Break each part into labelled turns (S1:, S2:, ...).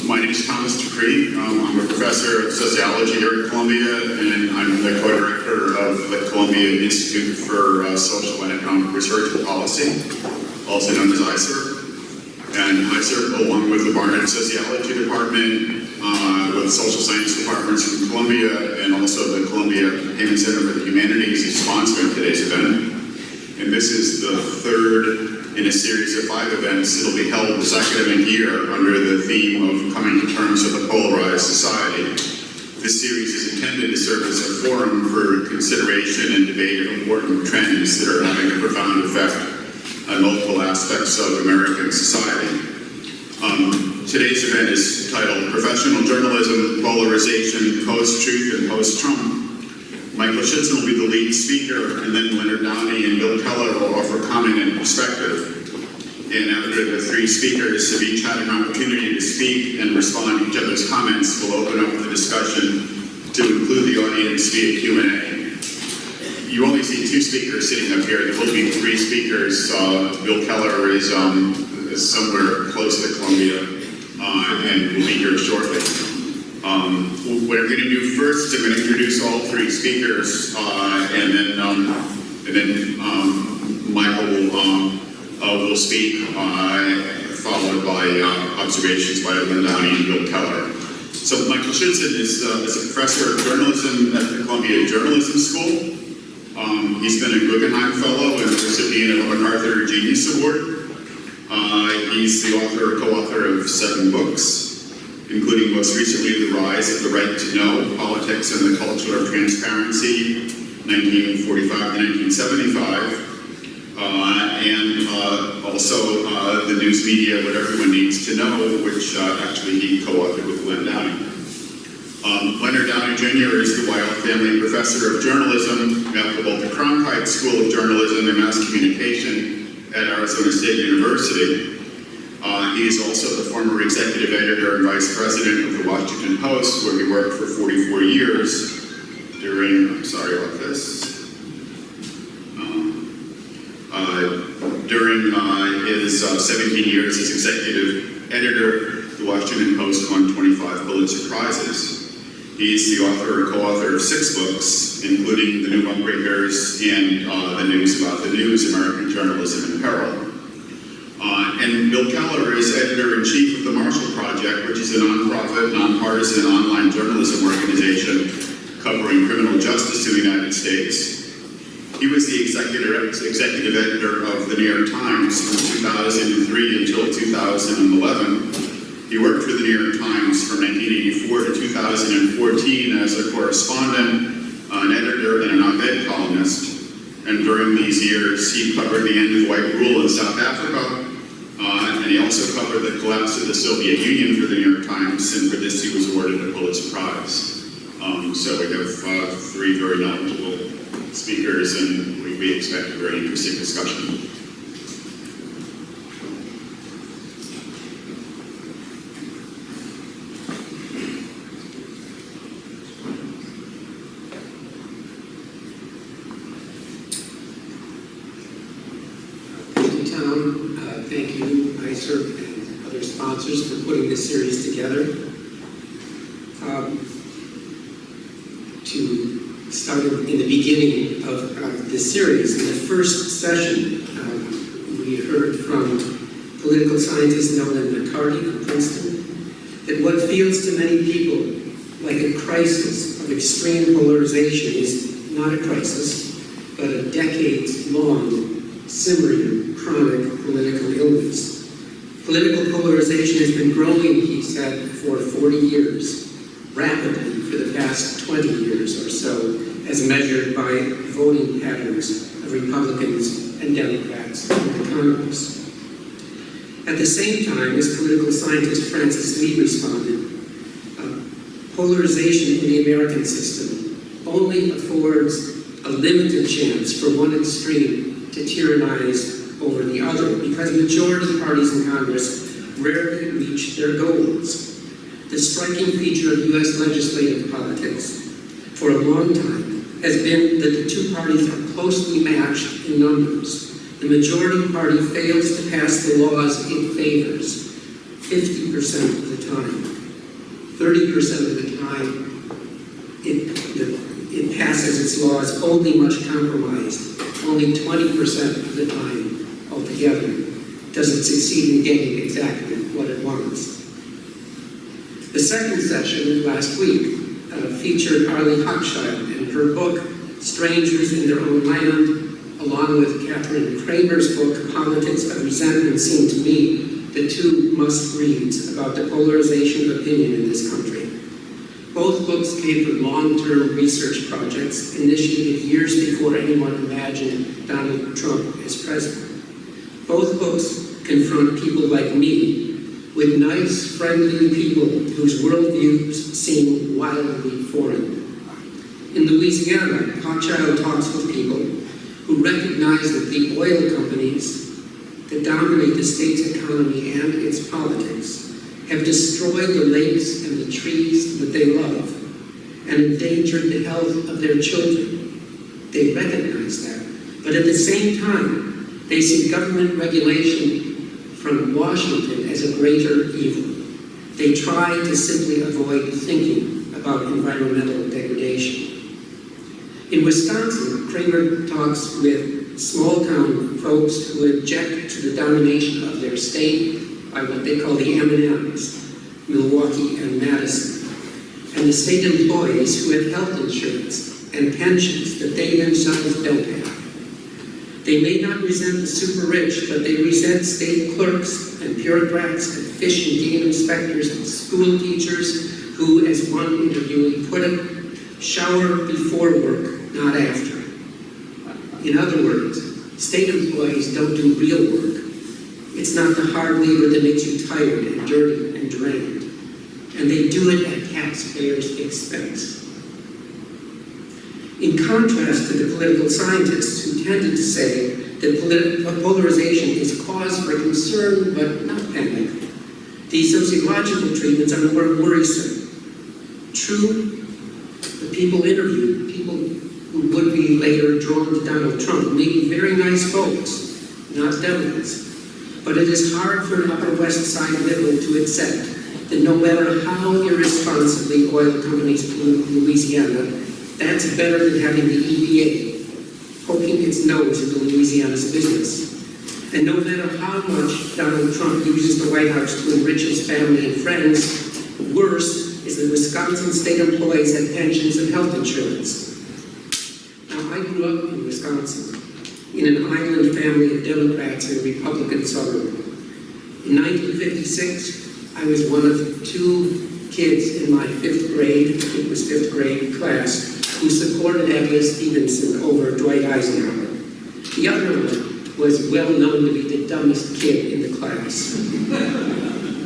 S1: My name is Thomas DiPrete. I'm a professor of sociology here at Columbia, and I'm the co-director of the Columbia Institute for Social and Economic Research and Policy, also known as ISER. And ISER, along with the Barnett Sociology Department, with social science departments from Columbia, and also the Columbia Kahneman Center for the Humanities, is sponsoring today's event. And this is the third in a series of 5 events. It'll be held this academic year under the theme of coming to terms with a polarized society. This series is intended to serve as a forum for consideration and debate of important trends that are having a profound effect on multiple aspects of American society. Today's event is titled Professional Journalism, Polarization, Post-Truth, and Post-Trump. Michael Schudson will be the lead speaker, and then Leonard, Downie, and Bill Keller will offer comment and perspective. And after the 3 speakers have each had an opportunity to speak and respond to each other's comments, we'll open up the discussion to include the audience via Q&A. You only see 2 speakers sitting up here. There will be 3 speakers. Bill Keller is somewhere close to Columbia and will be here shortly. What I'm going to do first is I'm going to introduce all 3 speakers, and then Michael will speak, followed by observations by Leonard, Downie, and Bill Keller. So Michael Schudson is a professor of journalism at the Columbia Journalism School. He's been a Guggenheim Fellow and the recipient of a MacArthur Genius Award. He's the author or co-author of 7 books, including most recently The Rise of the Right to Know, Politics and the Culture of Transparency, 1945 to 1975, and also The News Media, What Everyone Needs to Know, which actually he co-authored with Leonard Downie. Leonard Downie Jr. is the Weil Family Professor of Journalism at the Walter Cronkite School of Journalism and Mass Communication at Arizona State University. He is also the former executive editor and vice president of the Washington Post, where he worked for 44 years during, during his 17 years as executive editor, the Washington Post won 25 Pulitzer Prizes. He's the author or co-author of 6 books, including The New Muckrakers and The News About the News, American Journalism in Peril. And Bill Keller is editor-in-chief of the Marshall Project, which is a nonprofit, nonpartisan online journalism organization covering criminal justice in the United States. He was the executive editor of the New York Times from 2003 until 2011. He worked for the New York Times from 1984 to 2014 as a correspondent, an editor, and an op-ed columnist. And during these years, he covered the end of white rule in South Africa, and he also covered the collapse of the Soviet Union for the New York Times, and for this he was awarded a Pulitzer Prize. So we have 3 very knowledgeable speakers, and we expect a very interesting discussion.
S2: Thank you, ISER, and other sponsors for putting this series together. To start in the beginning of this series, in the first session, we heard from political scientist Leonard from Princeton that what feels to many people like a crisis of extreme polarization is not a crisis, but a decades-long simmering chronic political illness. Political polarization has been growing, he said, for 40 years, rapidly for the past 20 years or so, as measured by voting patterns of Republicans and Democrats in the Congress. At the same time, as political scientist Francis Lee responded, polarization in the American system only affords a limited chance for one extreme to tyrannize over the other, because majority parties in Congress rarely reach their goals. The striking feature of U.S. legislative politics for a long time has been that the 2 parties are closely matched in numbers. The majority party fails to pass the laws it favors, 50% of the time. 30% of the time, it passes its laws only much compromised. Only 20% of the time altogether does it succeed in getting exactly what it wants. The second session last week featured Arlie Hochschild and her book, Strangers in Their Own Land, along with Catherine Kramer's book, Politics of Resentment, seemed to me the two must-reads about the polarization of opinion in this country. Both books came from long-term research projects initiated years before anyone imagined Donald Trump as president. Both books confront people like me with nice, friendly people whose worldviews seem wildly foreign. In Louisiana, Hochschild talks with people who recognize that the oil companies that dominate the state's economy and its politics have destroyed the lakes and the trees that they love and endangered the health of their children. They recognize that. But at the same time, they see government regulation from Washington as a greater evil. They try to simply avoid thinking about environmental degradation. In Wisconsin, Kramer talks with small-town folks who object to the domination of their state by what they call the M&Ms, Milwaukee and Madison, and the state employees who have health insurance and pensions that they themselves don't have. They may not resent the super rich, but they resent state clerks and bureaucrats and fish and game inspectors and school teachers who, as one interviewee put it, shower before work, not after. In other words, state employees don't do real work. It's not the hard labor that makes you tired and dirty and drained. And they do it at taxpayers' expense. In contrast to the political scientists who tended to say that polarization is cause for concern but not panic, these sociological treatments are more worrisome. True, the people interviewed, people who would be later drawn to Donald Trump, may be very nice folks, not devils. But it is hard for an Upper West Side liberal to accept that no matter how irresponsibly oil companies pollute Louisiana, that's better than having the EPA poking its nose into Louisiana's business. And no matter how much Donald Trump uses the White House to enrich his family and friends, worse is that Wisconsin state employees have pensions and health insurance. Now, I grew up in Wisconsin, in an island family of Democrats in a Republican suburb. In 1956, I was one of two kids in my fifth grade class who supported Abigail Stevenson over Dwight Eisenhower. The other one was well known to be the dumbest kid in the class.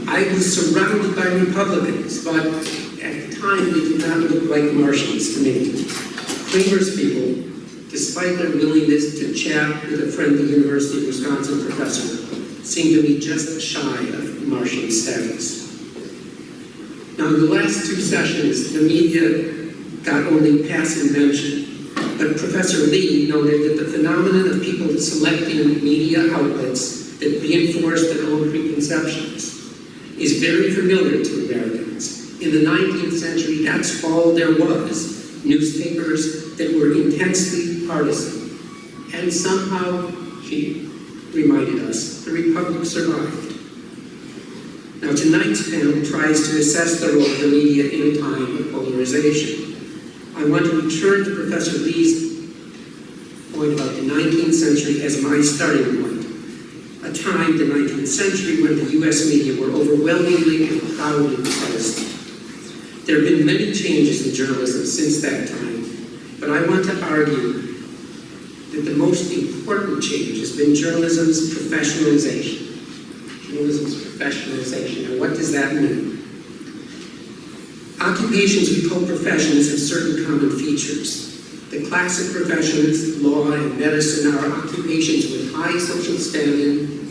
S2: I was surrounded by Republicans, but at the time they did not look like Martians to me. Kramer's people, despite their willingness to chat with a friendly University of Wisconsin professor, seemed to be just shy of Martian status. Now, in the last two sessions, the media got only passing mention, but Professor Lee noted that the phenomenon of people selecting media outlets that reinforce their own preconceptions is very familiar to Americans. In the 19th century, that's all there was, newspapers that were intensely partisan. And somehow, she reminded us, the Republic survived. Now, tonight's panel tries to assess the role of the media in a time of polarization. I want to return to Professor Lee's point about the 19th century as my starting point. A time, the 19th century, when the US media were overwhelmingly and proudly partisan. There have been many changes in journalism since that time, but I want to argue that the most important change has been journalism's professionalization. Journalism's professionalization. And what does that mean? Occupations we call professions have certain common features. The classic professions, law and medicine, are occupations with high social standing,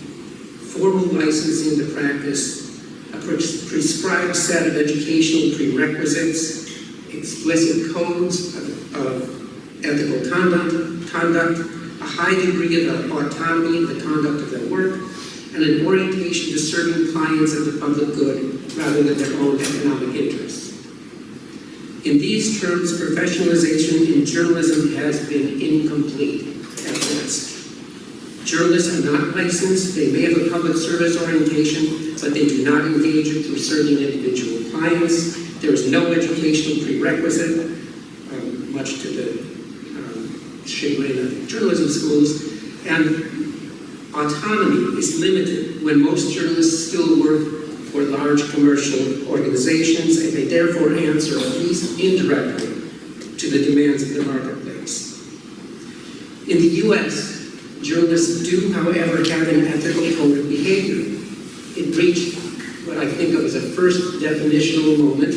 S2: formal licensing to practice, a prescribed set of educational prerequisites, explicit codes of ethical conduct, a high degree of autonomy in the conduct of their work, and an orientation to serving clients of the public good rather than their own economic interests. In these terms, professionalization in journalism has been incomplete at best. Journalists are not licensed, they may have a public service orientation, but they do not engage through serving individual clients. There is no educational prerequisite, much to the chagrin of journalism schools, and autonomy is limited when most journalists still work for large commercial organizations, and they therefore answer, at least indirectly, to the demands of the marketplace. In the US, journalists do, however, have an ethical code of behavior. It reached what I think of as a first definitional moment,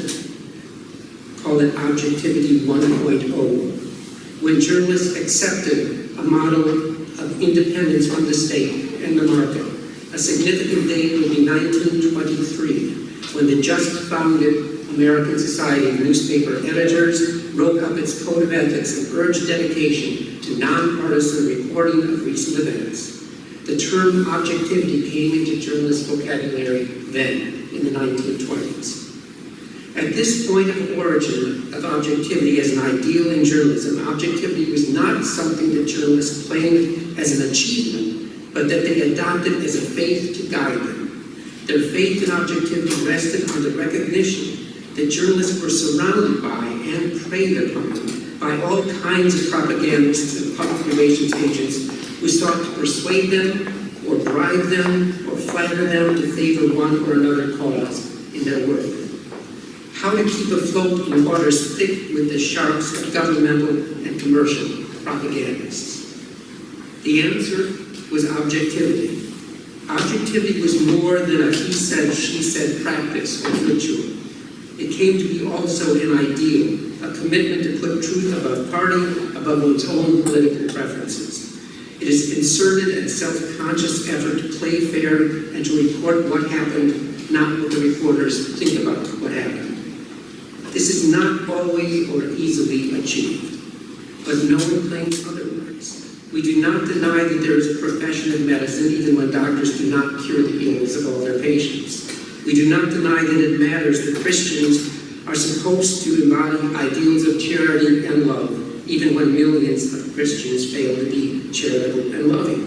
S2: call it objectivity 1.0, when journalists accepted a model of independence from the state and the market. A significant date will be 1923, when the just-founded American Society of Newspaper Editors wrote up its code of ethics and urged dedication to nonpartisan reporting of recent events. The term objectivity came into journalist vocabulary then, in the 1920s. At this point of origin of objectivity as an ideal in journalism, objectivity was not something that journalists claimed as an achievement, but that they adopted as a faith to guide them. Their faith in objectivity rested on the recognition that journalists were surrounded by and preyed upon by all kinds of propagandists and public relations agents who sought to persuade them, or bribe them, or flatter them to favor one or another cause in their work. How to keep afloat in waters thick with the sharks of governmental and commercial propagandists? The answer was objectivity. Objectivity was more than a he said, she said practice or ritual. It came to be also an ideal, a commitment to put truth above party, above one's own political preferences. It is concerted and self-conscious effort to play fair and to report what happened, not what the reporters think about what happened. This is not always or easily achieved, but no one claims otherwise. We do not deny that there is a profession of medicine, even when doctors do not cure the ills of all their patients. We do not deny that it matters that Christians are supposed to embody ideals of charity and love, even when millions of Christians fail to be charitable and loving.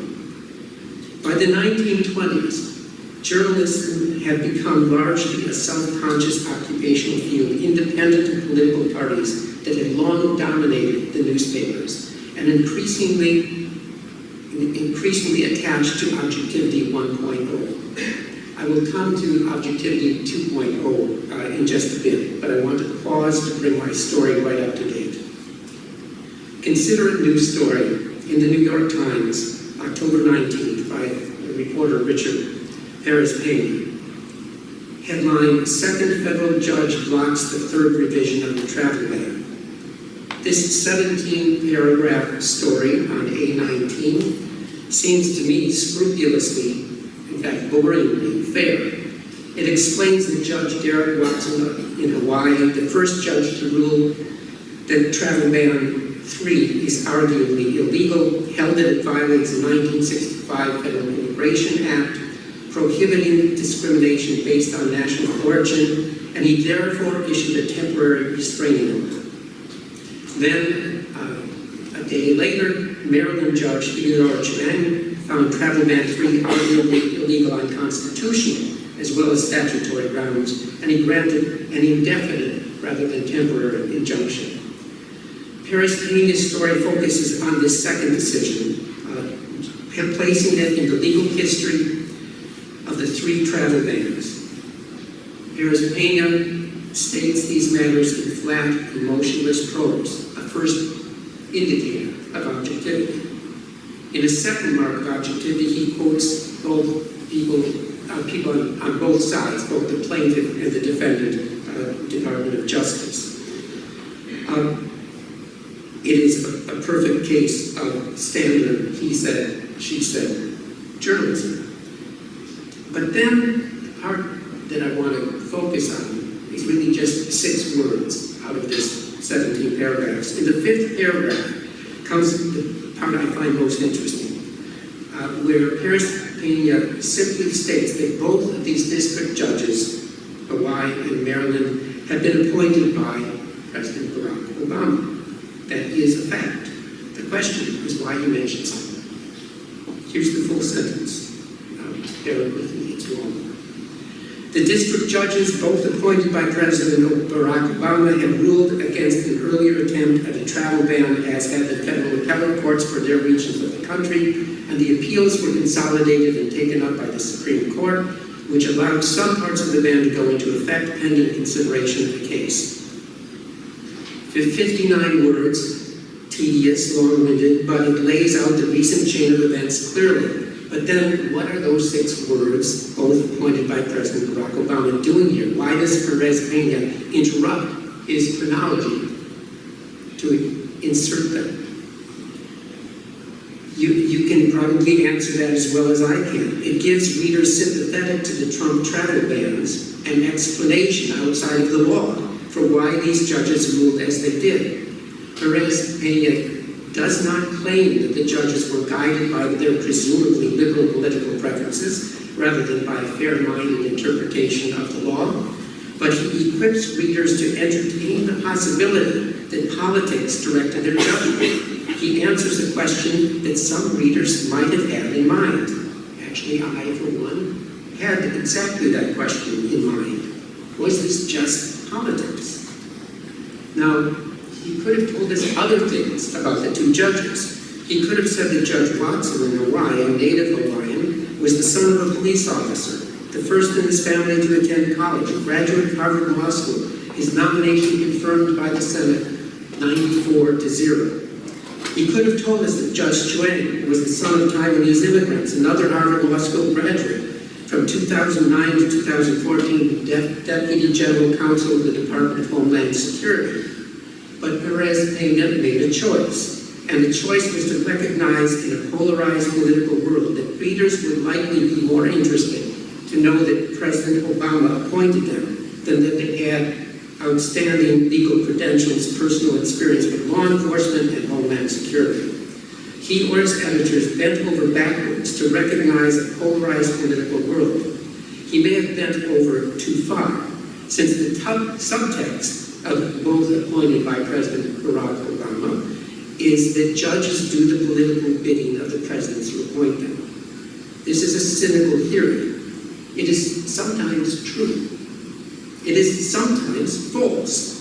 S2: By the 1920s, journalism had become largely a self-conscious occupational field, independent of political parties that had long dominated the newspapers, and increasingly attached to objectivity 1.0. I will come to objectivity 2.0 in just a bit, but I want to pause to bring my story right up to date. Consider a news story in the New York Times, October 19th, by reporter Richard Pena. Headline, Second Federal Judge Blocks the Third Revision of the Travel Ban. This 17-paragraph story on A19 seems to me scrupulously, in fact boringly, fair. It explains that Judge Derek Watson in Hawaii, the first judge to rule that Travel Ban 3 is arguably illegal, held that it violates the 1965 Federal Immigration Act, prohibiting discrimination based on national origin, and he therefore issued a temporary restraining order. Then, a day later, Maryland Judge Theodore Chang found Travel Ban 3 arguably illegal and unconstitutional, as well as statutory grounds, and he granted an indefinite rather than temporary injunction. Pena's story focuses on this second decision, placing it in the legal history of the three travel bans. Pena states these matters in flat, emotionless prose, a first indicator of objectivity. In a second mark of objectivity, he quotes both people on both sides, both the plaintiff and the defendant, Department of Justice. It is a perfect case of standard he said, she said journalism. But then the part that I want to focus on is really just 6 words out of this 17 paragraphs. In the 5th paragraph comes the part I find most interesting, where Pena simply states that both of these district judges, Hawaii and Maryland, have been appointed by President Barack Obama. That is a fact. The question is why he mentions it. Here's the full sentence. Bear with me, it's long. The district judges, both appointed by President Barack Obama, have ruled against an earlier attempt at a travel ban, as had the federal appellate courts for their regions of the country, and the appeals were consolidated and taken up by the Supreme Court, which allowed some parts of the ban to go into effect pending consideration of the case. 59 words, tedious, long-winded, but it lays out the recent chain of events clearly. But then, what are those 6 words, both appointed by President Barack Obama, doing here? Why does Perez-Pena interrupt his chronology to insert them? You can probably answer that as well as I can. It gives readers sympathetic to the Trump travel bans an explanation outside of the law for why these judges ruled as they did. Perez-Pena does not claim that the judges were guided by their presumably liberal political preferences, rather than by a fair-minded interpretation of the law, but he equips readers to entertain the possibility that politics directed their judgment. He answers a question that some readers might have had in mind. Actually, I, for one, had exactly that question in mind. Was this just politics? Now, he could have told us other things about the 2 judges. He could have said that Judge Watson in Hawaii, a native Hawaiian, was the son of a police officer, the first in his family to attend college, a graduate of Harvard Law School, his nomination confirmed by the Senate 94-0. He could have told us that Judge Chuang was the son of Taiwanese immigrants, another Harvard Law School graduate, from 2009 to 2014, Deputy General Counsel of the Department of Homeland Security. But Perez-Pena made a choice, and the choice was to recognize in a polarized political world that readers would likely be more interested to know that President Obama appointed them than that they had outstanding legal credentials, personal experience with law enforcement and homeland security. He or his editors bent over backwards to recognize a polarized political world. He may have bent over too far, since the subtext of both appointed by President Barack Obama is that judges do the political bidding of the presidents who appoint them. This is a cynical theory. It is sometimes true. It is sometimes false.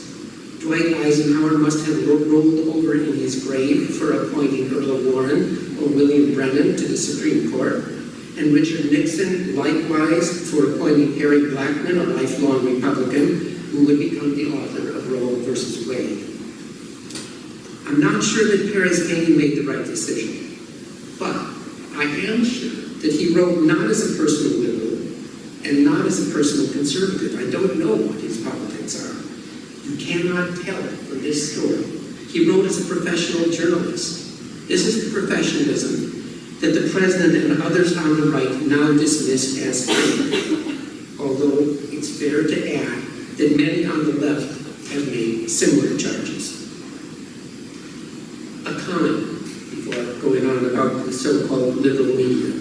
S2: Dwight Eisenhower must have rolled over in his grave for appointing Earl Warren or William Brennan to the Supreme Court, and Richard Nixon likewise for appointing Harry Blackmun, a lifelong Republican, who would become the author of Roe versus Wade. I'm not sure that Perez-Pena made the right decision, but I am sure that he wrote not as a personal liberal and not as a personal conservative. I don't know what his politics are. You cannot tell from this story. He wrote as a professional journalist. This is the professionalism that the president and others on the right now dismiss as fake, although it's fair to add that many on the left have made similar charges. A comment before going on about the so-called liberal media.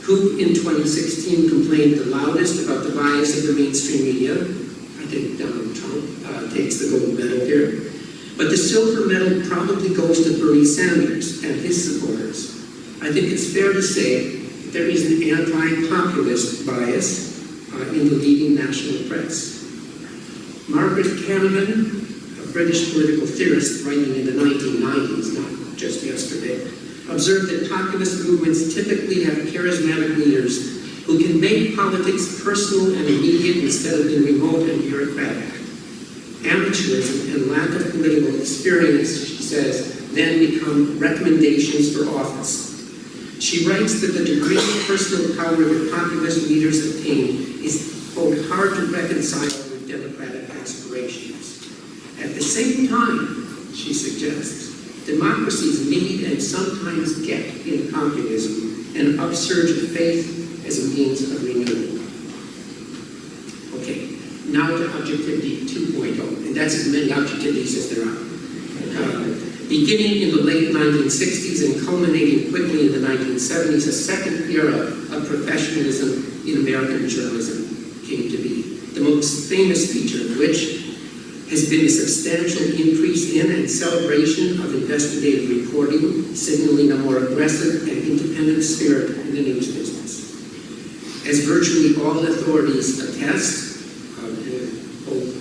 S2: Who in 2016 complained the loudest about the bias of the mainstream media? I think Donald Trump takes the gold medal here. But the silver medal probably goes to Bernie Sanders and his supporters. I think it's fair to say that there is an anti-populist bias in the leading national press. Margaret Kahneman, a British political theorist writing in the 1990s, not just yesterday, observed that populist movements typically have charismatic leaders who can make politics personal and immediate instead of being remote and bureaucratic. Amateurism and lack of political experience, she says, then become recommendations for office. She writes that the degree of personal power that populist leaders attain is, quote, hard to reconcile with democratic aspirations. At the same time, she suggests, democracies need and sometimes get in populism an upsurge of faith as a means of renewal. Okay, now to objectivity 2.0, and that's as many objectivities as there are. Beginning in the late 1960s and culminating quickly in the 1970s, a second era of professionalism in American journalism came to be. The most famous feature of which has been a substantial increase in and celebration of investigative reporting, signaling a more aggressive and independent spirit in the news business. As virtually all authorities attest, both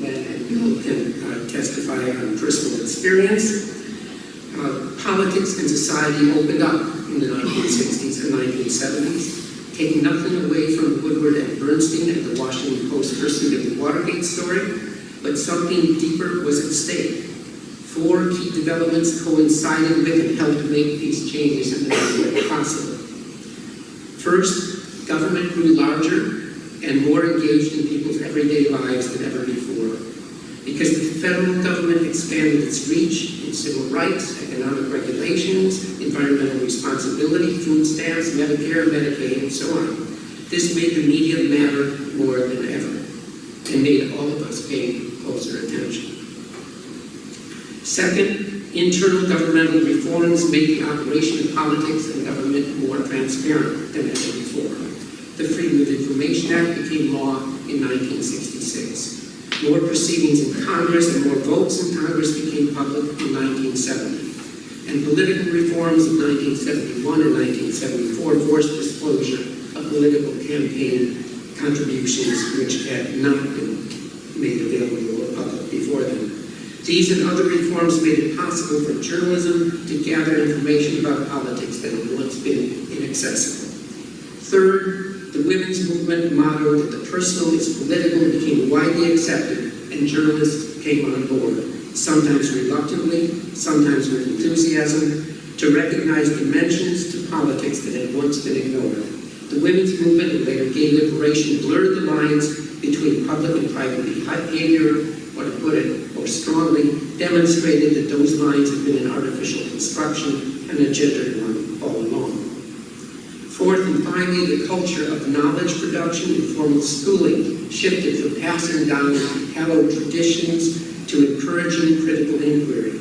S2: Len and Bill can testify on personal experience, politics and society opened up in the 1960s and 1970s, taking nothing away from Woodward and Bernstein and the Washington Post pursuit of the Watergate story, but something deeper was at stake. Four key developments coincided with and helped make these changes in the network possible. First, government grew larger and more engaged in people's everyday lives than ever before. Because the federal government expanded its reach in civil rights, economic regulations, environmental responsibility, food stamps, Medicare, Medicaid, and so on. This made the media matter more than ever and made all of us pay closer attention. Second, internal governmental reforms made the operation of politics and government more transparent than ever before. The Freedom of Information Act became law in 1966. More proceedings in Congress and more votes in Congress became public in 1970. And political reforms of 1971 and 1974 forced disclosure of political campaign contributions which had not been made available to the public before then. These and other reforms made it possible for journalism to gather information about politics that had once been inaccessible. Third, the women's movement motto that the personal is political became widely accepted, and journalists came on board, sometimes reluctantly, sometimes with enthusiasm, to recognize dimensions to politics that had once been ignored. The women's movement and later gay liberation blurred the lines between public and private behavior, or to put it more strongly, demonstrated that those lines had been an artificial construction and a gendered one all along. Fourth and finally, the culture of knowledge production and formal schooling shifted from passing down hallowed traditions to encouraging critical inquiry.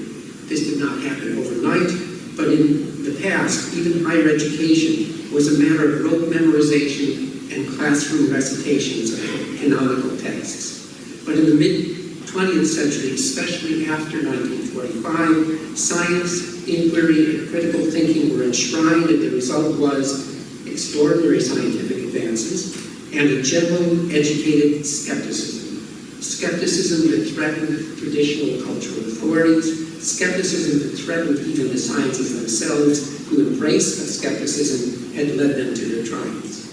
S2: This did not happen overnight, but in the past, even higher education was a matter of rote memorization and classroom recitations of canonical texts. But in the mid-20th century, especially after 1945, science, inquiry, and critical thinking were enshrined, and the result was extraordinary scientific advances and a general educated skepticism. Skepticism that threatened traditional cultural authorities, skepticism that threatened even the sciences themselves, who embraced skepticism had led them to their triumphs.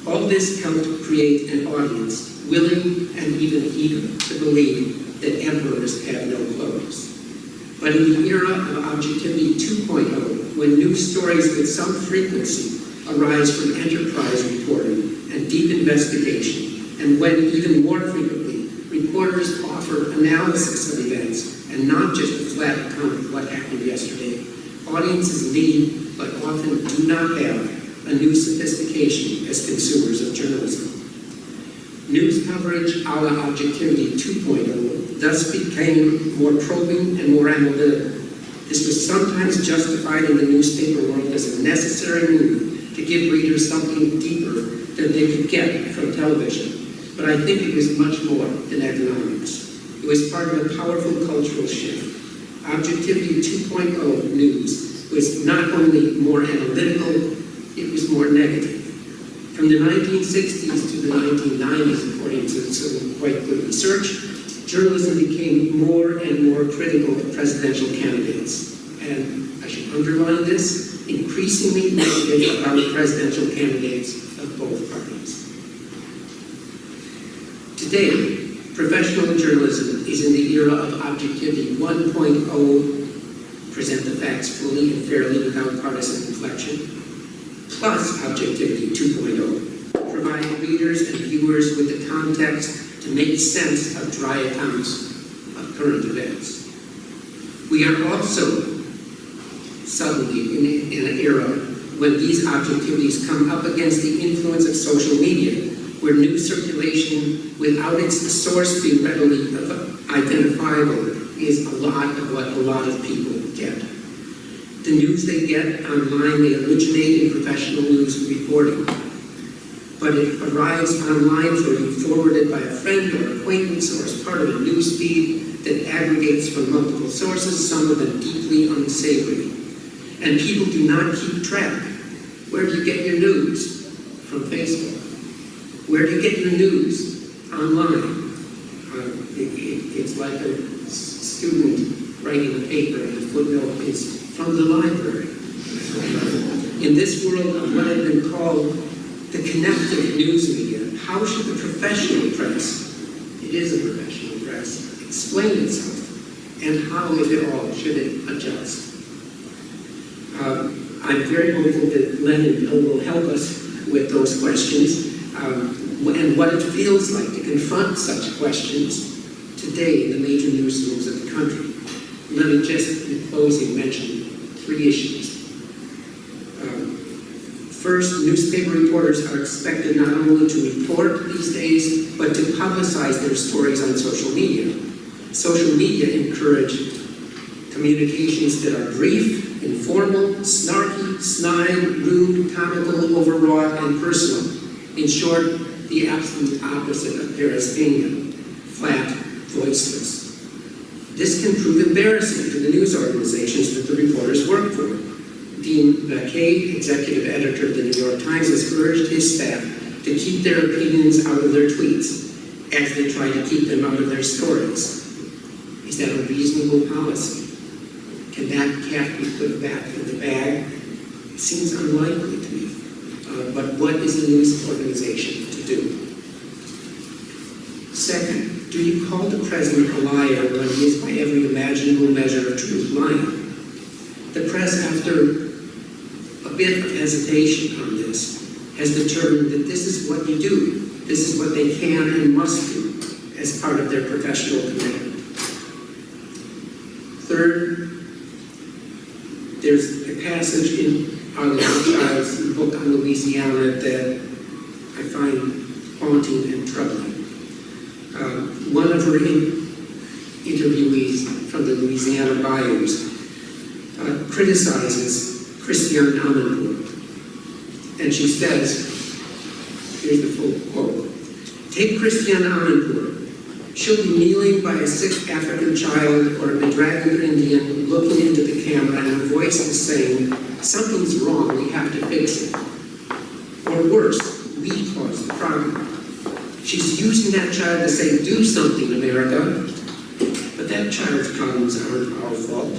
S2: All this helped create an audience willing and even eager to believe that emperors have no clothes. But in the era of Objectivity 2.0, when news stories with some frequency arise from enterprise reporting and deep investigation, and when even more frequently, reporters offer analysis of events and not just a flat account of what happened yesterday, audiences need, but often do not have, a new sophistication as consumers of journalism. News coverage a la Objectivity 2.0 thus became more probing and more analytical. This was sometimes justified in the newspaper world as a necessary move to give readers something deeper than they could get from television. But I think it was much more than economics. It was part of a powerful cultural shift. Objectivity 2.0 news was not only more analytical, it was more negative. From the 1960s to the 1990s, according to some quite good research, journalism became more and more critical of presidential candidates. And I should underline this, increasingly negative about presidential candidates of both parties. Today, professional journalism is in the era of Objectivity 1.0, present the facts fully and fairly without partisan inflection, plus Objectivity 2.0, provide readers and viewers with the context to make sense of dry accounts of current events. We are also suddenly in an era when these objectivities come up against the influence of social media, where news circulation without its source being readily identifiable is a lot of what a lot of people get. The news they get online may originate in professional news reporting, but it arrives online for you, forwarded by a friend or acquaintance, or as part of a news feed that aggregates from multiple sources, some of them deeply unsavory. And people do not keep track. Where do you get your news? From Facebook. Where do you get your news? Online. It's like a student writing a paper and the footnote is from the library. In this world of what has been called the connected news media, how should the professional press, it is a professional press, explain itself? And how, if at all, should it adjust? I'm very hopeful that Leonard will help us with those questions and what it feels like to confront such questions today in the major newsrooms of the country. Leonard just in closing mentioned 3 issues. First, newspaper reporters are expected not only to report these days, but to publicize their stories on social media. Social media encourage communications that are brief, informal, snarky, snide, rude, comical, overwrought, and personal. In short, the absolute opposite of parasthenia, flat, voiceless. This can prove embarrassing to the news organizations that the reporters work for. Dean McKay, executive editor of the New York Times, has urged his staff to keep their opinions out of their tweets as they try to keep them out of their stories. Is that a reasonable policy? Can that cat be put back in the bag? It seems unlikely to me. But what is a news organization to do? Second, do you call the president a liar when he is by every imaginable measure of truth lying? The press, after a bit of hesitation on this, has determined that this is what you do. This is what they can and must do as part of their professional commitment. Third, there's a passage in Arlene Child's book on Louisiana that I find haunting and troubling. One of her interviewees from the Louisiana bayous criticizes Christiane Amanpour. And she says, here's the full quote, "Take Christiane Amanpour. She'll be kneeling by a sick African child or a bedraggled Indian looking into the camera, and her voice is saying, 'Something's wrong, we have to fix it.' Or worse, we caused the problem. She's using that child to say, 'Do something, America.' But that child's problems aren't our fault."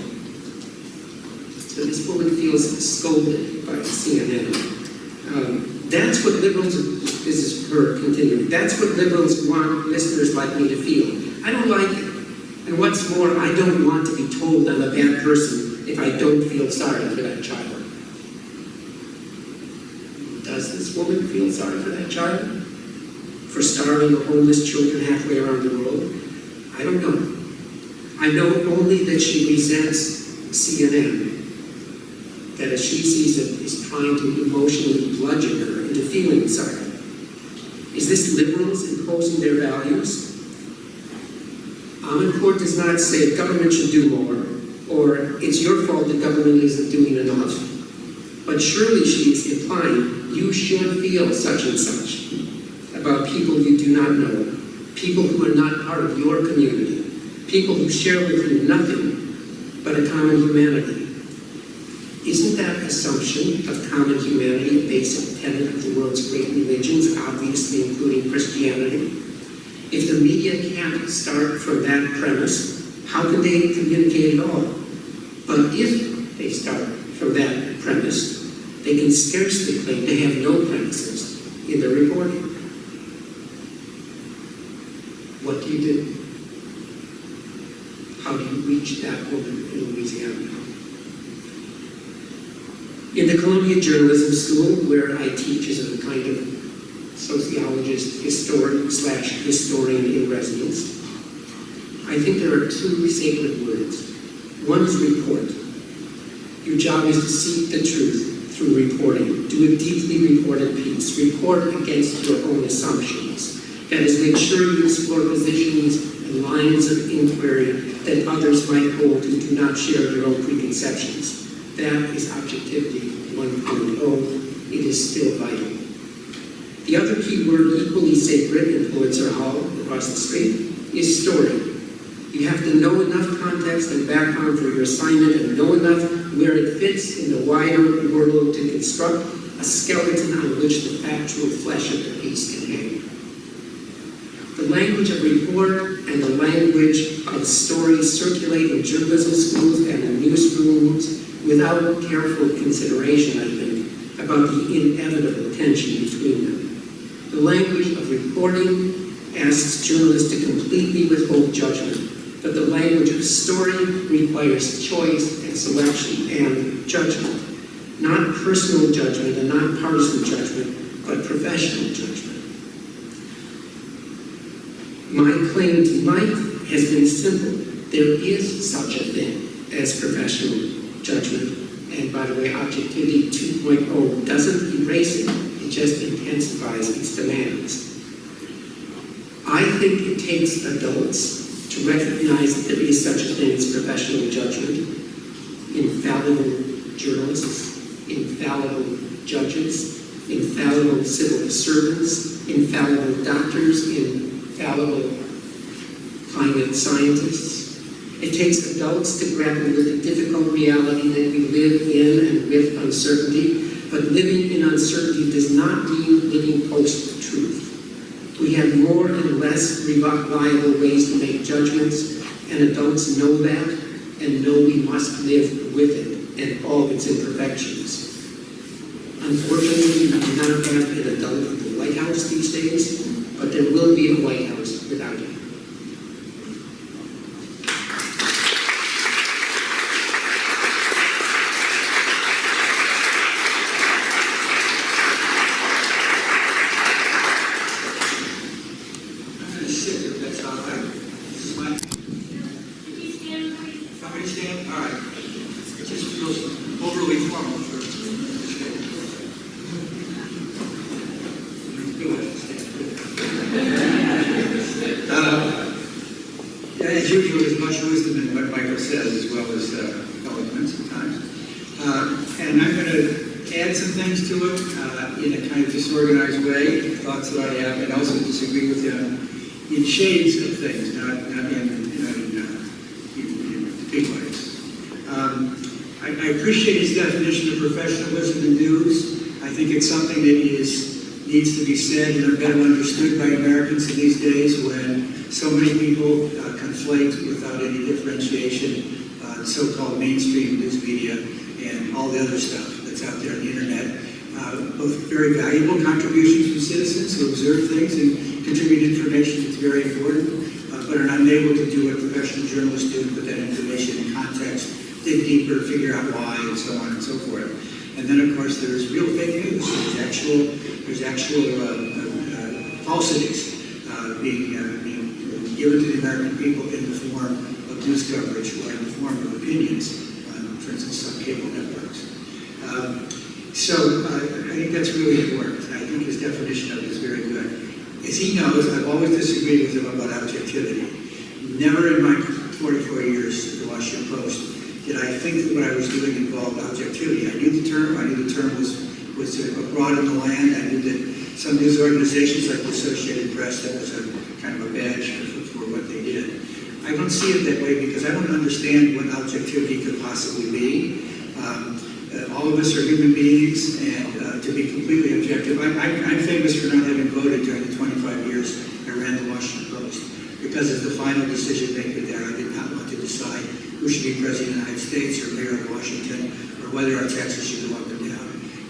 S2: So this woman feels scolded by CNN. That's what liberals, this is her continuing, that's what liberals want listeners like me to feel. I don't like it. And what's more, I don't want to be told I'm a bad person if I don't feel sorry for that child. Does this woman feel sorry for that child? For starving homeless children halfway around the world? I don't know. I know only that she resents CNN, that as she sees it, is trying to emotionally bludgeon her into feeling sorry. Is this liberals imposing their values? Amanpour does not say government should do more, or it's your fault that government isn't doing enough. But surely she is implying you should feel such and such about people you do not know, people who are not part of your community, people who share with you nothing but a common humanity. Isn't that assumption of common humanity a basic tenet of the world's great religions, obviously including Christianity? If the media can't start from that premise, how can they communicate at all? But if they start from that premise, they can scarcely claim to have no premises in their reporting. What do you do? How do you reach that woman in Louisiana? In the Columbia Journalism School, where I teach as a kind of sociologist, historian in residence, I think there are 2 sacred words. One is report. Your job is to seek the truth through reporting. Do a deeply reported piece. Report against your own assumptions. That is, make sure you explore positions and lines of inquiry that others might hold who do not share your own preconceptions. That is objectivity 1.0. It is still vital. The other key word, equally sacred in Pulitzer Hall across the street, is story. You have to know enough context and background for your assignment and know enough where it fits in the wider world to construct a skeleton on which the factual flesh of the piece can hang. The language of report and the language of story circulate in journalism schools and in newsrooms without careful consideration, I think, about the inevitable tension between them. The language of reporting asks journalists to completely withhold judgment, but the language of story requires choice and selection and judgment. Not personal judgment and not partisan judgment, but professional judgment. My claim tonight has been simple. There is such a thing as professional judgment. And by the way, objectivity 2.0 doesn't erase it, it just intensifies its demands. I think it takes adults to recognize that there is such a thing as professional judgment, infallible journalists, infallible judges, infallible civil servants, infallible doctors, infallible climate scientists. It takes adults to grapple with the difficult reality that we live in and with uncertainty, but living in uncertainty does not mean living post-truth. We have more and less reliable ways to make judgments, and adults know that and know we must live with it and all its imperfections. Unfortunately, we do not have an adult at the White House these days, but there will be a White House without it.
S3: As usual, there's much wisdom in what Michael says, as well as eloquence sometimes. And I'm going to add some things to it in a kind of disorganized way, thoughts that I have, and also disagree with him in shades of things, not in big ways. I appreciate his definition of professionalism in news. I think it's something that needs to be said and better understood by Americans in these days when so many people conflate without any differentiation so-called mainstream news media and all the other stuff that's out there on the internet. Both very valuable contributions from citizens who observe things and contribute information that's very important, but are not able to do what professional journalists do, put that information in context, dig deeper, figure out why, and so on and so forth. And then, of course, there's real fake news. There's actual falsities being given to the American people in the form of news coverage or in the form of opinions, for instance, some cable networks. So I think that's really important. I think his definition of it is very good. As he knows, I've always disagreed with him about objectivity. Never in my 44 years at the Washington Post did I think that what I was doing involved objectivity. I knew the term. I knew the term was abroad in the land. I knew that some news organizations like the Associated Press, that was a kind of a badge for what they did. I don't see it that way because I don't understand what objectivity could possibly be. All of us are human beings, and to be completely objective, I'm famous for not having voted during the 25 years I ran the Washington Post. Because as the final decision maker there, I did not want to decide who should be president of the United States or mayor of Washington or whether our taxes should go up and down.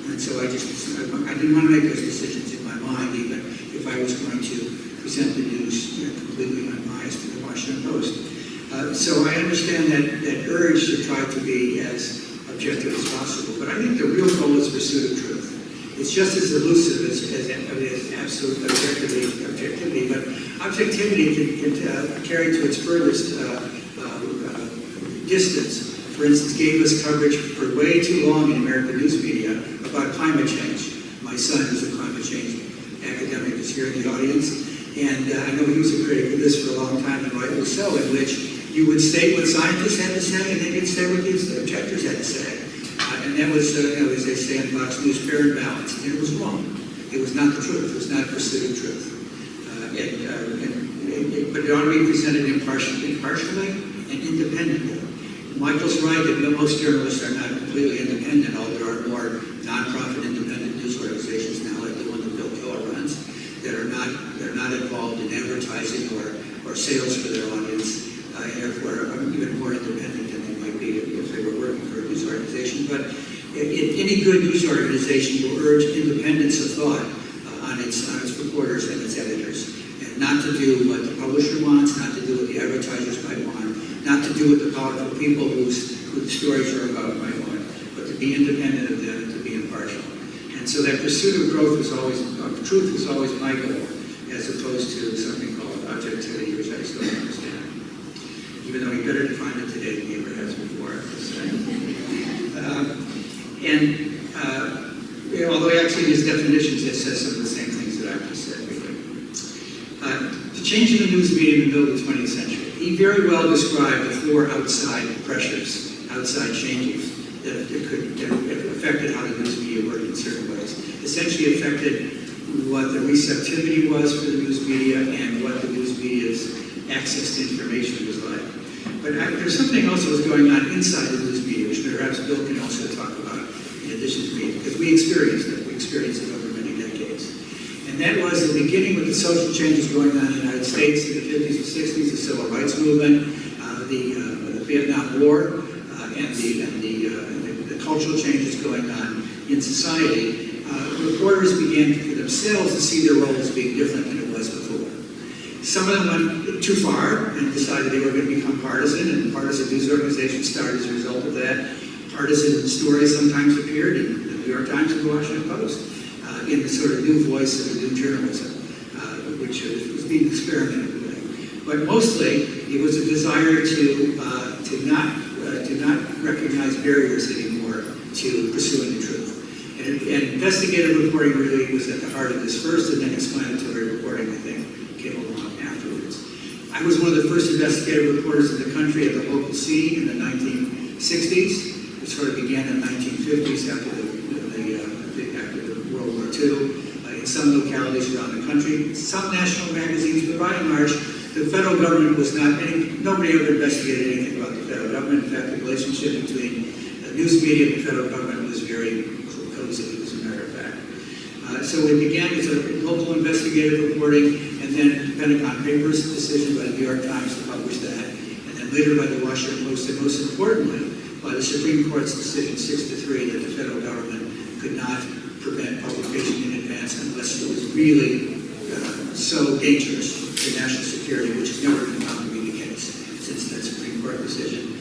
S3: And so I didn't want to make those decisions in my mind, even if I was going to present the news completely unbiased to the Washington Post. So I understand that urge to try to be as objective as possible, but I think the real goal is pursuit of truth. It's just as elusive as absolute objectivity, but objectivity can carry to its furthest distance. For instance, gave us coverage for way too long in American news media about climate change. My son, who's a climate change academic, is here in the audience, And I know he was a critic of this for a long time, and rightly so, in which you would state what scientists had to say, and then you'd say what the objectors had to say. And that was, as they say in Fox News, fair and balanced. And it was wrong. It was not the truth. It was not a pursuit of truth. But it ought to be presented impartially and independently. Michael's right that most journalists are not completely independent, although there are more nonprofit independent news organizations now, like the one that Bill Keller runs, that are not involved in advertising or sales for their audience, and therefore are even more independent than they might be if they were working for a news organization. But any good news organization will urge independence of thought on its reporters and its editors, and not to do what the publisher wants, not to do what the advertisers might want, not to do what the powerful people who the stories are about might want, but to be independent of them and to be impartial. And so that pursuit of truth is always my goal, as opposed to something called objectivity, which I still don't understand. Even though he better define it today than he ever has before. Although actually in his definitions it says some of the same things that I've just said. The change in the news media in the middle of the 20th century. He very well described the four outside pressures, outside changes that affected how the news media worked in certain ways. Essentially affected what the receptivity was for the news media and what the news media's access to information was like. But there's something else that was going on inside the news media, which perhaps Bill can also talk about in addition to me, because we experienced it. We experienced it over many decades. And that was the beginning with the social changes going on in the United States in the 50s and 60s, the civil rights movement, the Vietnam War, and the cultural changes going on in society. Reporters began for themselves to see their role as being different than it was before. Some of them went too far and decided they were going to become partisan, and partisan news organizations started as a result of that. Partisan stories sometimes appeared in the New York Times and the Washington Post in the sort of new voice of the new journalism, which was being experimented with. But mostly, it was a desire to not recognize barriers anymore to pursuing the truth. And investigative reporting really was at the heart of this first, and then explanatory reporting, I think, came along afterwards. I was one of the first investigative reporters in the country at the local scene in the 1960s, which sort of began in the 1950s after the World War II, in some localities around the country, some national magazines, but by and large, the federal government was nobody ever investigated anything about the federal government. In fact, the relationship between the news media and the federal government was very cozy, as a matter of fact. So it began as a local investigative reporting, and then the Pentagon Papers decision by the New York Times to publish that, and then later by the Washington Post, and most importantly, by the Supreme Court's decision 6-3 that the federal government could not prevent publication in advance unless it was really so dangerous to national security, which has never been found to be the case since that Supreme Court decision.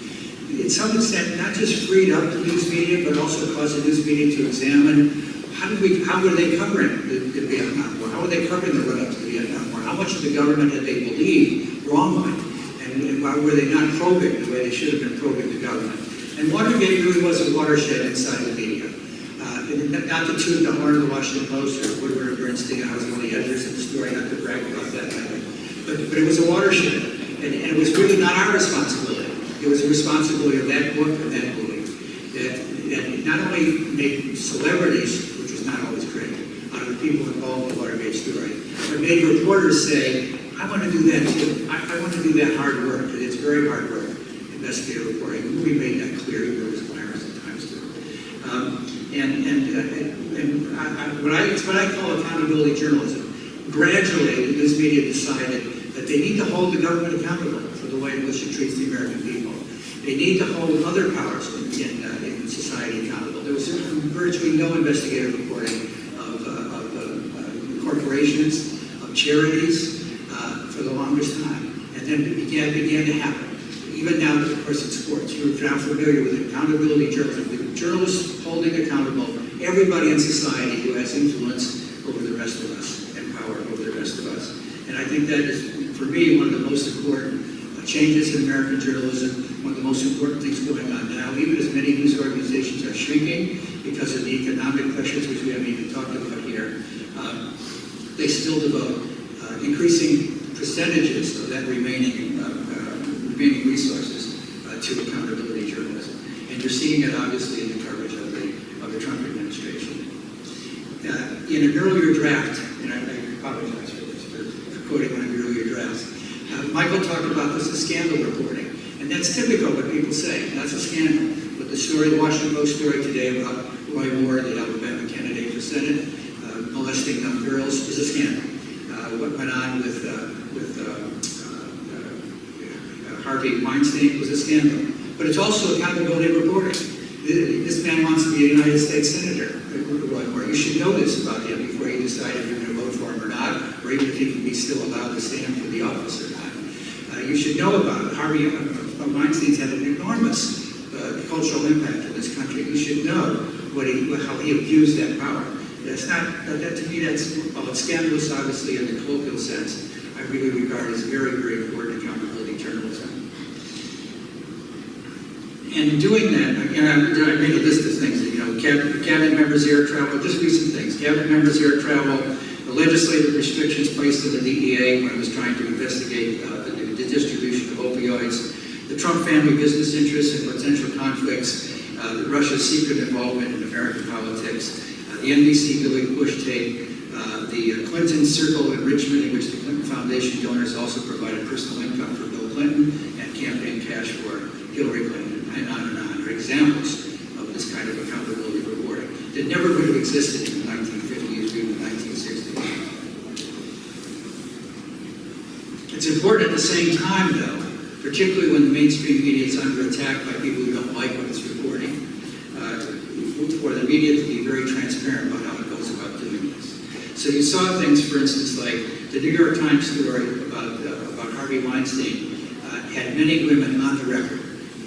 S3: In some extent, not just freed up the news media, but also caused the news media to examine how were they covering the Vietnam War? How were they covering the run-up to the Vietnam War? How much of the government had they believed wrongly? And why were they not probing the way they should have been probing the government? And Watergate really was a watershed inside the media. Not to toot the horn of the Washington Post or Woodward or Bernstein, I was one of the editors of the story, not to brag about that either. But it was a watershed, and it was really not our responsibility. It was the responsibility of that book and that movie that not only made celebrities, which was not always great, out of the people involved in the Watergate story, but made reporters say, I want to do that too. I want to do that hard work, and it's very hard work, investigative reporting. The movie made that clear, even though it was glamorous at times too. It's what I call accountability journalism. Gradually, the news media decided that they need to hold the government accountable for the way in which it treats the American people. They need to hold other powers in society accountable. There was virtually no investigative reporting of corporations, of charities for the longest time. And then it began to happen. Even now, of course, in sports, you're now familiar with accountability journalism, with journalists holding accountable everybody in society who has influence over the rest of us and power over the rest of us. And I think that is, for me, one of the most important changes in American journalism, one of the most important things going on now, even as many news organizations are shrinking because of the economic pressures, which we haven't even talked about here. They still devote increasing percentages of that remaining resources to accountability journalism. And you're seeing it obviously in the coverage of the Trump administration. In an earlier draft, and I apologize for this, for quoting one of the earlier drafts, Michael talked about this as scandal reporting. And that's typical what people say. That's a scandal. But the story, the Washington Post story today about Roy Moore, the Alabama candidate for Senate, molesting young girls, is a scandal. What went on with Harvey Weinstein was a scandal. But it's also accountability reporting. This man wants to be a United States Senator, Roy Moore. You should know this about him before you decide if you're going to vote for him or not, or even if he can be still allowed to stand for the office or not. You should know about it. Harvey Weinstein's had an enormous cultural impact in this country. You should know how he abused that power. That's not, to me, while it's scandalous, obviously, in the colloquial sense, I really regard as very, very important accountability journalism. And doing that, I made a list of things, cabinet members' air travel, just recent things. Cabinet members' air travel, the legislative restrictions placed on the DEA when it was trying to investigate the distribution of opioids, the Trump family business interests and potential conflicts, Russia's secret involvement in American politics, the NBC Billy Bush tape, the Clinton circle enrichment in which the Clinton Foundation donors also provided personal income for Bill Clinton and campaign cash for Hillary Clinton, and on, are examples of this kind of accountability reporting that never would have existed in the 1950s or the 1960s. It's important at the same time, though, particularly when the mainstream media is under attack by people who don't like what it's reporting, for the media to be very transparent about how it goes about doing this. So you saw things, for instance, like the New York Times story about Harvey Weinstein had many women on the record.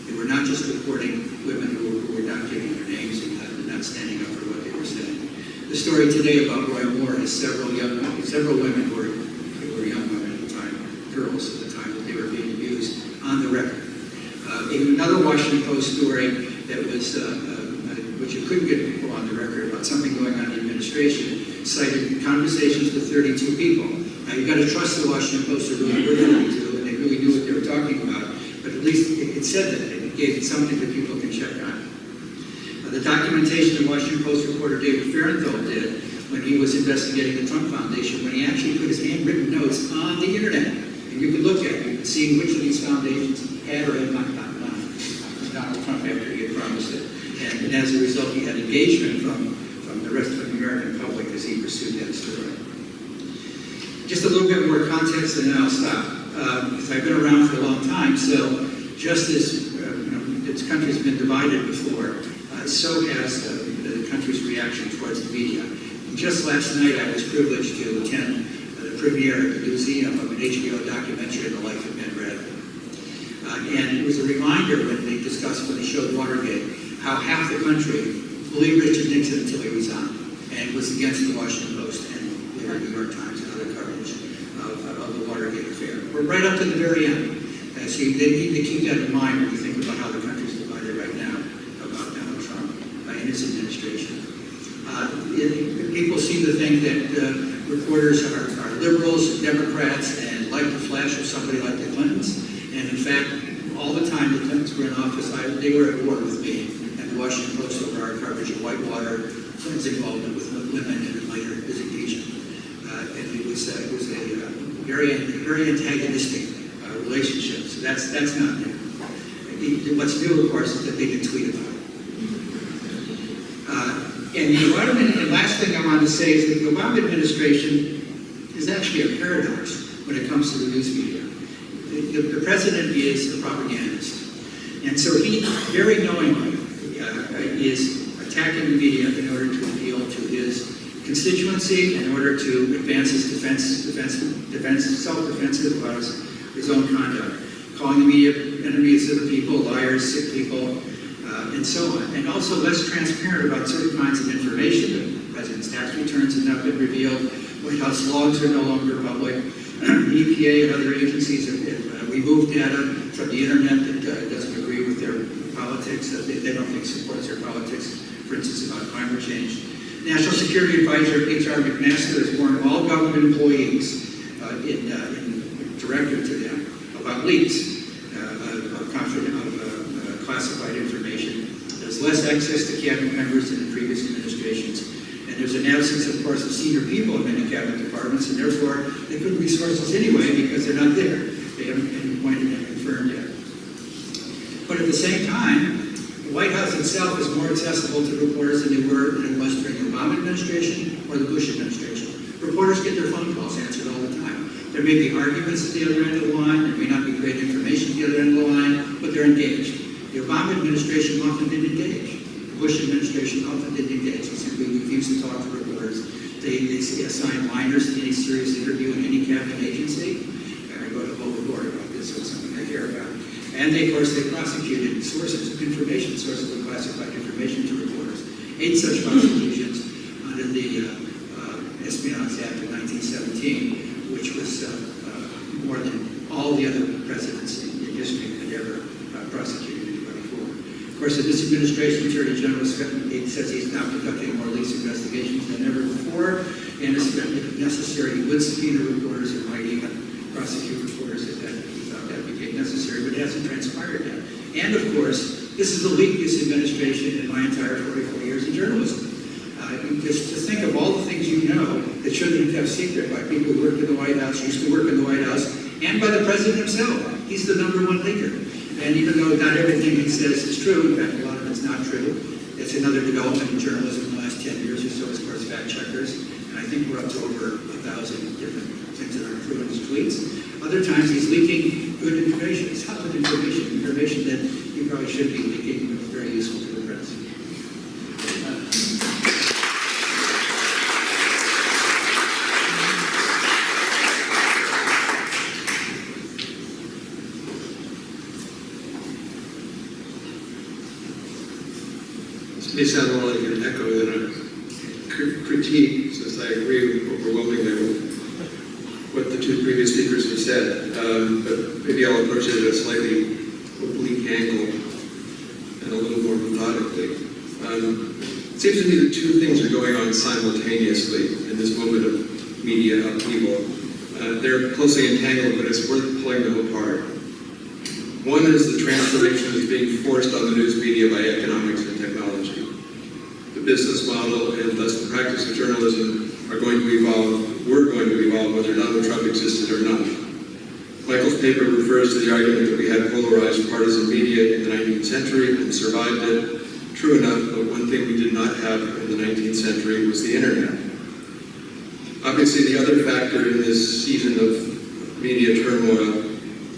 S3: They were not just reporting women who were not giving their names and not standing up for what they were saying. The story today about Roy Moore has several women who were young women at the time, girls at the time that they were being abused, on the record. Another Washington Post story that was, which you couldn't get people on the record about something going on in the administration, cited conversations with 32 people. Now you've got to trust the Washington Post to really were 32, and they really knew what they were talking about. But at least it said that. It gave something that people can check on. The documentation the Washington Post reporter David Fahrenthold did when he was investigating the Trump Foundation, when he actually put his handwritten notes on the internet. And you could look at it, you could see which of these foundations had or had not gotten money from Donald Trump after he had promised it. And as a result, he had engagement from the rest of the American public as he pursued that story. Just a little bit more context and then I'll stop. Because I've been around for a long time, so just as this country's been divided before, so has the country's reaction towards the media. And just last night, I was privileged to attend the premiere at the Museum of an HBO documentary on the life of Ben Bradley. And it was a reminder when they showed Watergate, how half the country believed Richard Nixon until he resigned, and was against the Washington Post and the New York Times and other coverage of the Watergate affair. We're right up to the very end. So they need to keep that in mind when you think about how the country's divided right now about Donald Trump and his administration. People seem to think that reporters are liberals and Democrats and like the flash of somebody like the Clintons. And in fact, all the time the Clintons were in office, they were at war with me and the Washington Post over our coverage of Whitewater, Clinton's involvement with women, and then later his impeachment. And it was a very antagonistic relationship. So that's not new. What's new, of course, is that they can tweet about it. And the last thing I want to say is that the Obama administration is actually a paradox when it comes to the news media. The president is a propagandist. And so he very knowingly is attacking the media in order to appeal to his constituency, in order to advance his self-defense as well as his own conduct, calling the media enemies of the people, liars, sick people, and so on. And also less transparent about certain kinds of information. The president's tax returns have not been revealed. White House logs are no longer public. The EPA and other agencies have removed data from the internet that doesn't agree with their politics, that they don't think supports their politics, for instance, about climate change. National Security Advisor H.R. McMaster has warned all government employees in directive to them about leaks of classified information. There's less access to cabinet members than in previous administrations. And there's an absence, of course, of senior people in many cabinet departments, and therefore they couldn't be sources anyway because they're not there. They haven't been appointed and confirmed yet. But at the same time, the White House itself is more accessible to reporters than it was during the Obama administration or the Bush administration. Reporters get their phone calls answered all the time. There may be arguments at the other end of the line, there may not be great information at the other end of the line, but they're engaged. The Obama administration often didn't engage. The Bush administration often didn't engage. They simply refused to talk to reporters. They assign minors to any serious interview in any cabinet agency. And I go to overboard about this, so it's something I care about. And they, of course, they prosecuted sources of information, sources of classified information to reporters. 8 such prosecutions under the Espionage Act of 1917, which was more than all the other presidents in history had ever prosecuted anybody for. Of course, in this administration, Attorney General says he's now conducting more leaks investigations than ever before, and if necessary, he would subpoena reporters and might even prosecute reporters if that became necessary, but it hasn't transpired yet. And of course, this is the leakiest administration in my entire 44 years in journalism. Just to think of all the things you know that shouldn't be kept secret by people who worked in the White House, used to work in the White House, and by the president himself. He's the #1 leaker. And even though not everything he says is true, in fact, a lot of it's not true, it's another development in journalism in the last 10 years or so as far as fact checkers. And I think we're up to over 1,000 different things that are true in his tweets. Other times he's leaking good information. It's not good information that he probably should be leaking, but it's very useful to the press.
S4: This may sound more like an echo than a critique, since I agree overwhelmingly with what the 2 previous speakers have said, but maybe I'll approach it at a slightly oblique angle and a little more methodically. It seems to me that 2 things are going on simultaneously in this moment of media upheaval. They're closely entangled, but it's worth pulling them apart. One is the transformation that's being forced on the news media by economics and technology. The business model and thus the practice of journalism are going to evolve, were going to evolve, whether Donald Trump existed or not. Michael's paper refers to the argument that we had polarized partisan media in the 19th century and survived it. True enough, but one thing we did not have in the 19th century was the internet. Obviously, the other factor in this season of media turmoil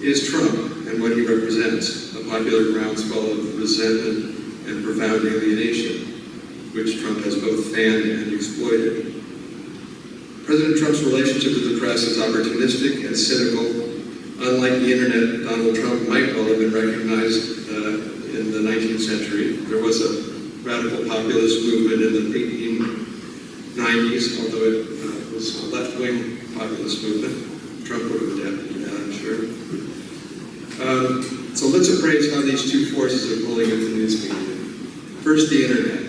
S4: is Trump and what he represents, a popular groundswell of resentment and profound alienation, which Trump has both fanned and exploited. President Trump's relationship with the press is opportunistic and cynical. Unlike the internet, Donald Trump might well have been recognized in the 19th century. There was a radical populist movement in the 1890s, although it was a left-wing populist movement. Trump would have adapted to that, I'm sure. So let's appraise how these 2 forces are pulling at the news media. First, the internet.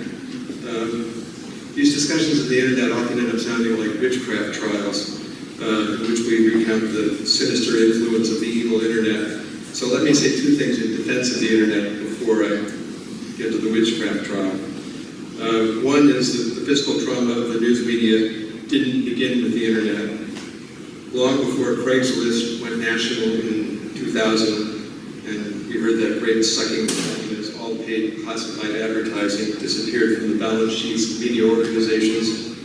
S4: These discussions of the internet often end up sounding like witchcraft trials, in which we recount the sinister influence of the evil internet. So let me say 2 things in defense of the internet before I get to the witchcraft trial. One is that the fiscal trauma of the news media didn't begin with the internet. Long before Craigslist went national in 2000, and we heard that great sucking sound as all paid classified advertising disappeared from the balance sheets of media organizations,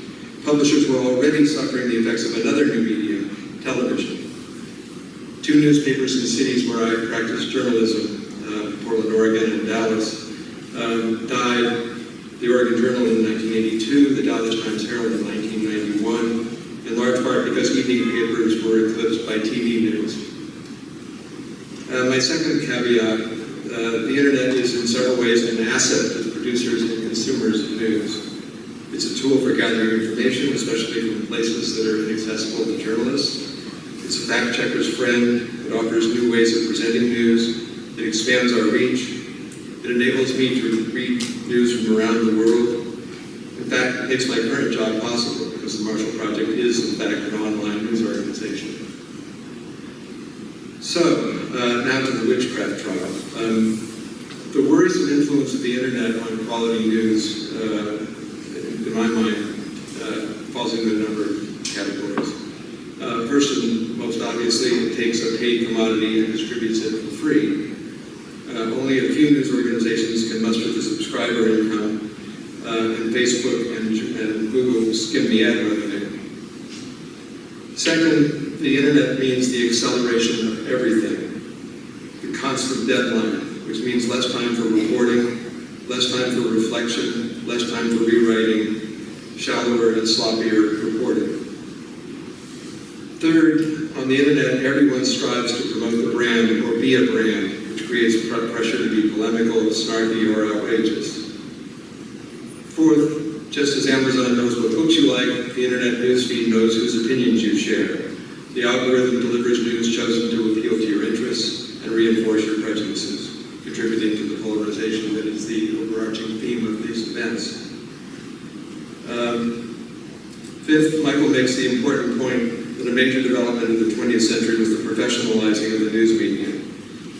S4: publishers were already suffering the effects of another new medium, television. 2 newspapers in cities where I practiced journalism, Portland, Oregon, and Dallas, died. The Oregon Journal in 1982, the Dallas Times Herald in 1991, in large part because evening papers were eclipsed by TV news. My second caveat, the internet is in several ways an asset to the producers and consumers of news. It's a tool for gathering information, especially from places that are inaccessible to journalists. It's a fact checker's friend. It offers new ways of presenting news. It expands our reach. It enables me to read news from around the world. And In fact, it makes my current job possible because the Marshall Project is, in fact, an online news organization. So, now to the witchcraft trial. The worrisome influence of the internet on quality news, in my mind, falls into a number of categories. First and most obviously, it takes a paid commodity and distributes it for free. Only a few news organizations can muster the subscriber income, and Facebook and Google skim the ad revenue. Second, the internet means the acceleration of everything. The constant deadline, which means less time for reporting, less time for reflection, less time for rewriting, shallower and sloppier reporting. Third, on the internet, everyone strives to promote the brand or be a brand, which creates pressure to be polemical, snarky, or outrageous. Fourth, just as Amazon knows what books you like, the internet newsfeed knows whose opinions you share. The algorithm delivers news chosen to appeal to your interests and reinforce your prejudices, contributing to the polarization that is the overarching theme of these events. Fifth, Michael makes the important point that a major development in the 20th century was the professionalizing of the news media.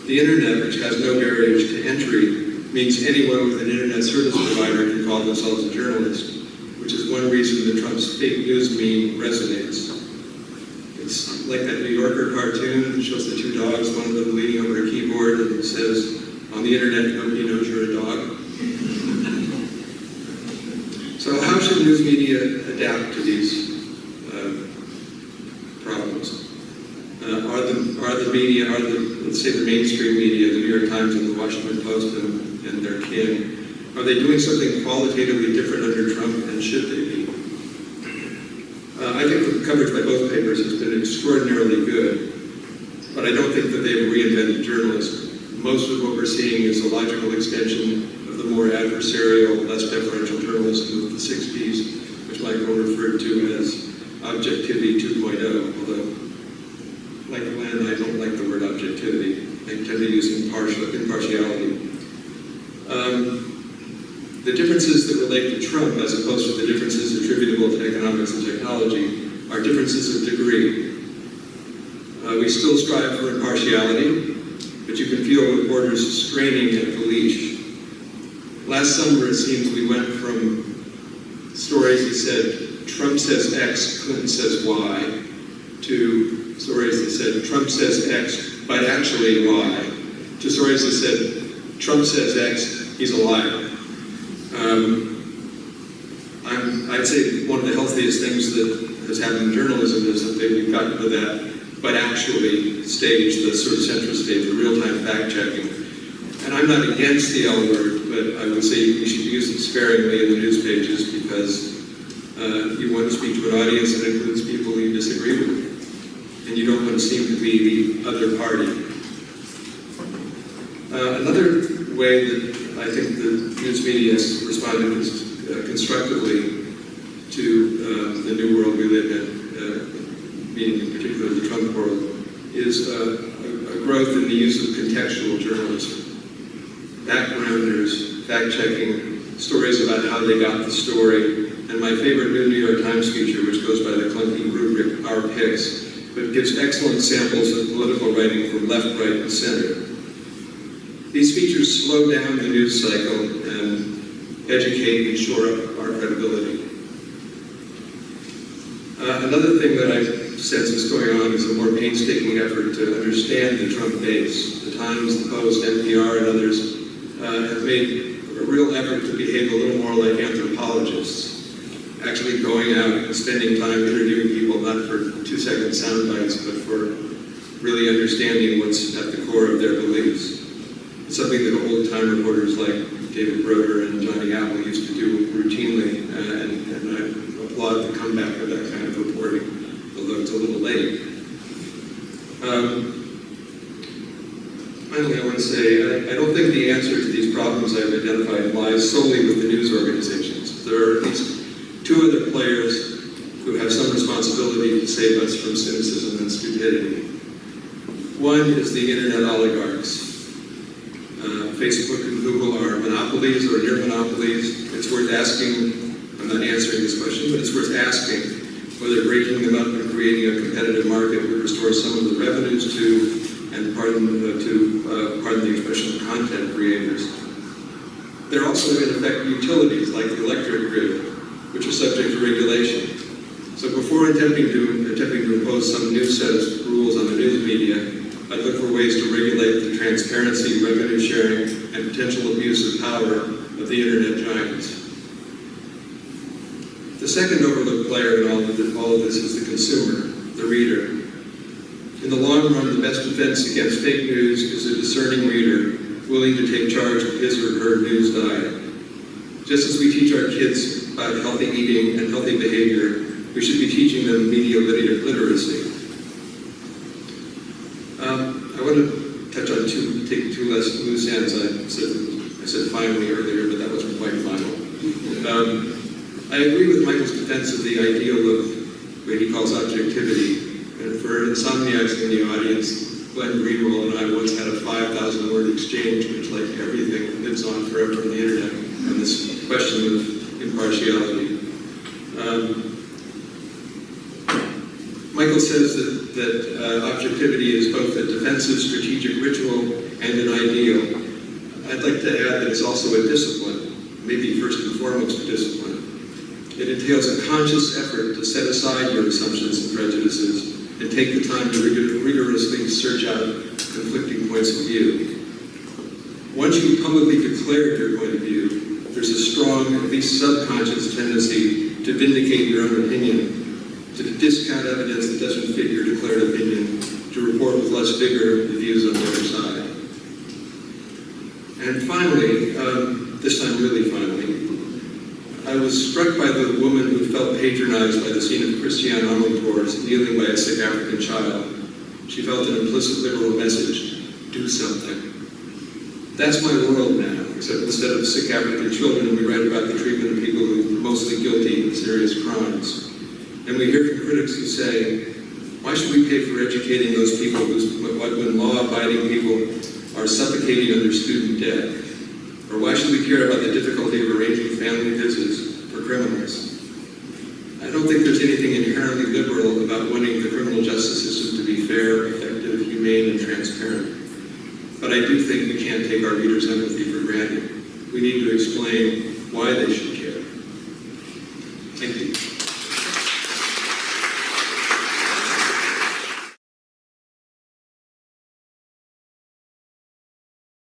S4: The internet, which has no barriers to entry, means anyone with an internet service provider can call themselves a journalist, which is one reason that Trump's fake news meme resonates. It's like that New Yorker cartoon that shows the two dogs, one of them leaning over a keyboard and says, on the internet, nobody knows you're a dog. So how should news media adapt to these problems? Let's say the mainstream media, the New York Times and the Washington Post and their kin, are they doing something qualitatively different under Trump, and should they be? I think the coverage by both papers has been extraordinarily good, but I don't think that they've reinvented journalism. Most of what we're seeing is a logical extension of the more adversarial, less deferential journalism of the 60s, which Michael referred to as objectivity 2.0, although, like Len, I don't like the word objectivity. I tend to use impartiality. The differences that relate to Trump, as opposed to the differences attributable to economics and technology, are differences of degree. We still strive for impartiality, but you can feel reporters straining at the leash. Last summer, it seems we went from stories that said, Trump says X, Clinton says Y, to stories that said, Trump says X, but actually Y, to stories that said, Trump says X, he's a liar. I'd say one of the healthiest things that has happened in journalism is that we've gotten to that, but actually stage, the sort of central stage, the real-time fact-checking. And I'm not against the L word, but I would say we should use it sparingly in the news pages because you want to speak to an audience that includes people you disagree with, and you don't want to seem to be the other party. Another way that I think the news media has responded constructively to the new world we live in, meaning in particular the Trump world, is a growth in the use of contextual journalism. Backgrounders, fact-checking, stories about how they got the story, and my favorite new New York Times feature, which goes by the clunky rubric, Our Picks, but gives excellent samples of political writing from left, right, and center. These features slow down the news cycle and educate and shore up our credibility. Another thing that I sense is going on is a more painstaking effort to understand the Trump base. The Times, the Post, NPR, and others have made a real effort to behave a little more like anthropologists, actually going out and spending time interviewing people, not for 2-second sound bites, but for really understanding what's at the core of their beliefs. It's something that old-time reporters like David Broder and Johnny Apple used to do routinely, and I applaud the comeback of that kind of reporting, although it's a little late. Finally, I want to say, I don't think the answer to these problems I've identified lies solely with the news organizations. There are at least 2 other players who have some responsibility to save us from cynicism and stupidity. One is the internet oligarchs. Facebook and Google are monopolies or near monopolies. It's worth asking, I'm not answering this question, but it's worth asking whether breaking them up and creating a competitive market would restore some of the revenues to, and pardon the expression, content creators. They're also in effect utilities like the electric grid, which are subject to regulation. So before attempting to impose some new set of rules on the news media, I'd look for ways to regulate the transparency, revenue sharing, and potential abuse of power of the internet giants. The second overlooked player in all of this is the consumer, the reader. In the long run, the best defense against fake news is a discerning reader willing to take charge of his or her news diet. Just as we teach our kids about healthy eating and healthy behavior, we should be teaching them media literacy. I want to touch on take two less loose ends. I said finally earlier, but that wasn't quite final. I agree with Michael's defense of the ideal of what he calls objectivity. And for insomniacs in the audience, Glenn Greenwald and I once had a 5,000-word exchange, which, like everything, lives on forever on the internet, on this question of impartiality. Michael says that objectivity is both a defensive strategic ritual and an ideal. I'd like to add that it's also a discipline, maybe first and foremost a discipline. It entails a conscious effort to set aside your assumptions and prejudices and take the time to rigorously search out conflicting points of view. Once you publicly declare your point of view, there's a strong, at least subconscious tendency to vindicate your own opinion, to discount evidence that doesn't fit your declared opinion, to report with less vigor the views on the other side. And finally, this time really finally, I was struck by the woman who felt patronized by the scene of Christiane Amanpour's kneeling by a sick African child. She felt an implicit liberal message: do something. That's my world now, except instead of sick African children, we write about the treatment of people who are mostly guilty of serious crimes. And we hear from critics who say, why should we pay for educating those people when law-abiding people are suffocating under student debt? Or why should we care about the difficulty of arranging family visits for criminals? I don't think there's anything inherently liberal about wanting the criminal justice system to be fair, effective, humane, and transparent. But I do think we can't take our readers' empathy for granted. We need to explain why they should care.